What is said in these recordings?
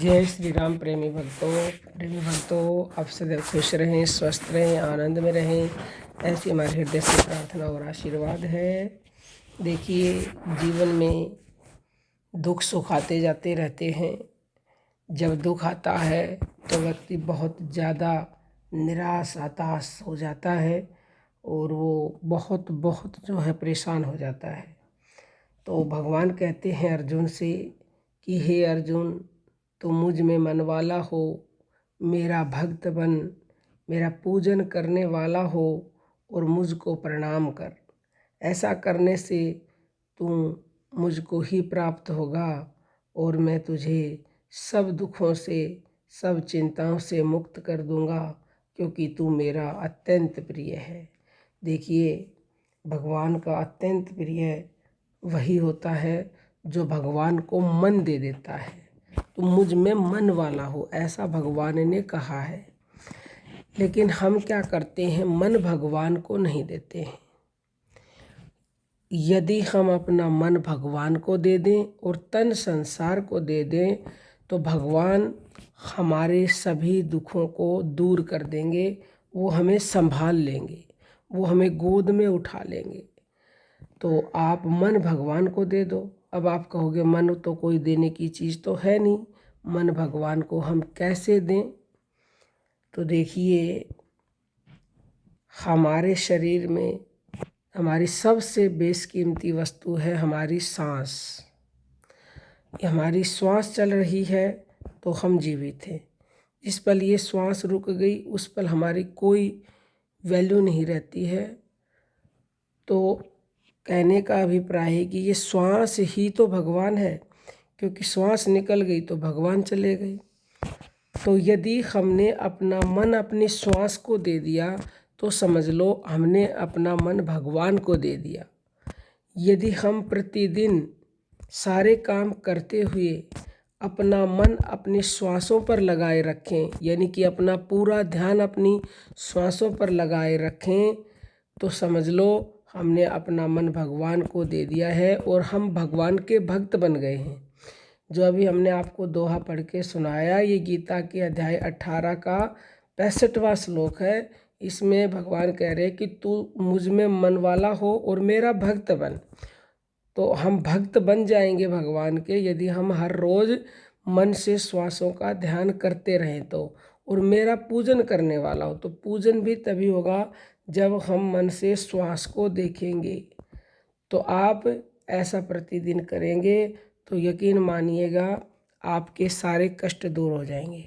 जय श्री राम। प्रेमी भक्तों आप सदैव खुश रहें, स्वस्थ रहें, आनंद में रहें, ऐसी हमारे हृदय से प्रार्थना और आशीर्वाद है। देखिए, जीवन में दुख सुख आते जाते रहते हैं। जब दुख आता है तो व्यक्ति बहुत ज़्यादा निराश हताश हो जाता है और वो बहुत बहुत जो है परेशान हो जाता है। तो भगवान कहते हैं अर्जुन से कि हे अर्जुन, तू मुझ में मन वाला हो, मेरा भक्त बन, मेरा पूजन करने वाला हो और मुझको प्रणाम कर। ऐसा करने से तू मुझको ही प्राप्त होगा और मैं तुझे सब दुखों से, सब चिंताओं से मुक्त कर दूंगा, क्योंकि तू मेरा अत्यंत प्रिय है। देखिए, भगवान का अत्यंत प्रिय वही होता है जो भगवान को मन दे देता है। तो मुझ में मन वाला हो, ऐसा भगवान ने कहा है। लेकिन हम क्या करते हैं, मन भगवान को नहीं देते हैं। यदि हम अपना मन भगवान को दे दें और तन संसार को दे दें तो भगवान हमारे सभी दुखों को दूर कर देंगे। वो हमें संभाल लेंगे, वो हमें गोद में उठा लेंगे। तो आप मन भगवान को दे दो। अब आप कहोगे मन तो कोई देने की चीज़ तो है नहीं, मन भगवान को हम कैसे दें? तो देखिए, हमारे शरीर में हमारी सबसे बेशकीमती वस्तु है हमारी सांस। हमारी श्वास चल रही है तो हम जीवित हैं। जिस पल ये श्वास रुक गई उस पल हमारी कोई वैल्यू नहीं रहती है। तो कहने का अभिप्राय है कि ये श्वास ही तो भगवान है, क्योंकि श्वास निकल गई तो भगवान चले गए। तो यदि हमने अपना मन अपनी श्वास को दे दिया तो समझ लो हमने अपना मन भगवान को दे दिया। यदि हम प्रतिदिन सारे काम करते हुए अपना मन अपनी श्वासों पर लगाए रखें, यानी कि अपना पूरा ध्यान अपनी श्वासों पर लगाए रखें, तो समझ लो हमने अपना मन भगवान को दे दिया है और हम भगवान के भक्त बन गए हैं। जो अभी हमने आपको दोहा पढ़ के सुनाया, ये गीता के अध्याय 18 का 65वां श्लोक है। इसमें भगवान कह रहे हैं कि तू मुझ में मन वाला हो और मेरा भक्त बन। तो हम भक्त बन जाएंगे भगवान के यदि हम हर रोज़ मन से श्वासों का ध्यान करते रहें तो, और मेरा पूजन करने वाला हो। तो पूजन भी तभी होगा जब हम मन से श्वास को देखेंगे। तो आप ऐसा प्रतिदिन करेंगे तो यकीन मानिएगा आपके सारे कष्ट दूर हो जाएंगे।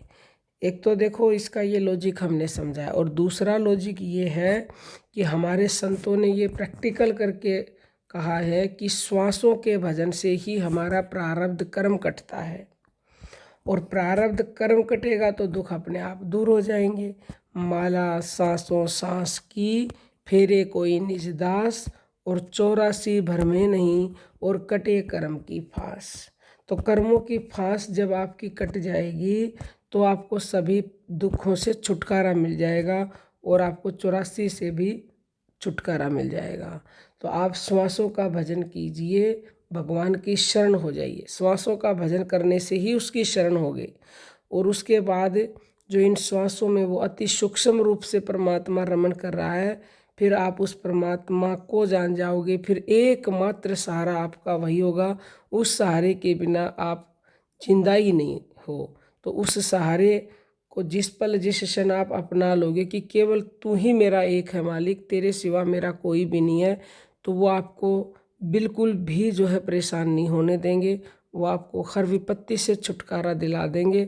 एक तो देखो इसका ये लॉजिक हमने समझा, और दूसरा लॉजिक ये है कि हमारे संतों ने ये प्रैक्टिकल करके कहा है कि श्वासों के भजन से ही हमारा प्रारब्ध कर्म कटता है, और प्रारब्ध कर्म कटेगा तो दुख अपने आप दूर हो जाएंगे। माला सांसों सांस की, फेरे कोई निज दास, और 84 भरमे नहीं, और कटे कर्म की फांस। तो कर्मों की फांस जब आपकी कट जाएगी तो आपको सभी दुखों से छुटकारा मिल जाएगा और आपको 84 से भी छुटकारा मिल जाएगा। तो आप श्वासों का भजन कीजिए, भगवान की शरण हो जाइए। श्वासों का भजन करने से ही उसकी शरण होगे, और उसके बाद जो इन श्वासों में वो अति सूक्ष्म रूप से परमात्मा रमण कर रहा है, फिर आप उस परमात्मा को जान जाओगे। फिर एकमात्र सहारा आपका वही होगा। उस सहारे के बिना आप जिंदा ही नहीं हो। तो उस सहारे को जिस पल जिस क्षण आप अपना लोगे कि केवल तू ही मेरा एक है मालिक, तेरे सिवा मेरा कोई भी नहीं है, तो वो आपको बिल्कुल भी जो है परेशान नहीं होने देंगे। वो आपको हर विपत्ति से छुटकारा दिला देंगे।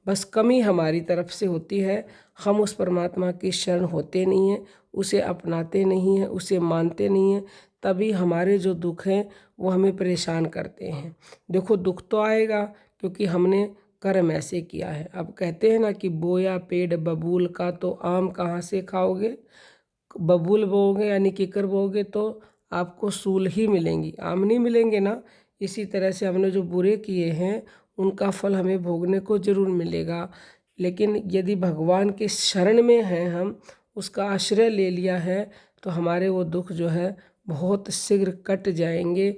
बस कमी हमारी तरफ से होती है, हम उस परमात्मा की शरण होते नहीं हैं, उसे अपनाते नहीं हैं, उसे मानते नहीं हैं। तभी हमारे जो दुख हैं वो हमें परेशान करते हैं। देखो, दुख तो आएगा क्योंकि हमने कर्म ऐसे किया है। अब कहते हैं ना कि बोया पेड़ बबूल का तो आम कहाँ से खाओगे। बबूल बोओगे यानी किकर बोओगे तो आपको सूल ही मिलेंगी, आम नहीं मिलेंगे ना। इसी तरह से हमने जो बुरे किए हैं उनका फल हमें भोगने को जरूर मिलेगा। लेकिन यदि भगवान के शरण में हैं, हम उसका आश्रय ले लिया है, तो हमारे वो दुख जो है बहुत शीघ्र कट जाएंगे।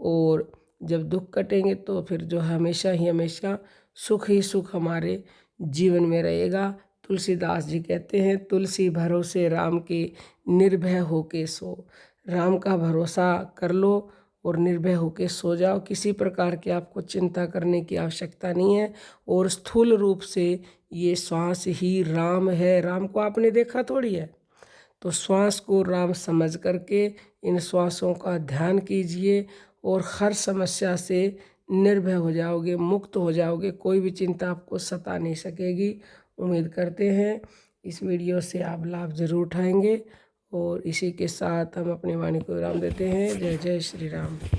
और जब दुख कटेंगे तो फिर जो हमेशा ही हमेशा सुख ही सुख हमारे जीवन में रहेगा। तुलसीदास जी कहते हैं, तुलसी भरोसे राम के निर्भय होके सो। राम का भरोसा कर लो और निर्भय होके सो जाओ। किसी प्रकार की आपको चिंता करने की आवश्यकता नहीं है। और स्थूल रूप से ये श्वास ही राम है। राम को आपने देखा थोड़ी है। तो श्वास को राम समझ करके इन श्वासों का ध्यान कीजिए और हर समस्या से निर्भय हो जाओगे, मुक्त हो जाओगे। कोई भी चिंता आपको सता नहीं सकेगी। उम्मीद करते हैं इस वीडियो से आप लाभ जरूर उठाएंगे। और इसी के साथ हम अपनी वाणी को विराम देते हैं। जय जय श्री राम।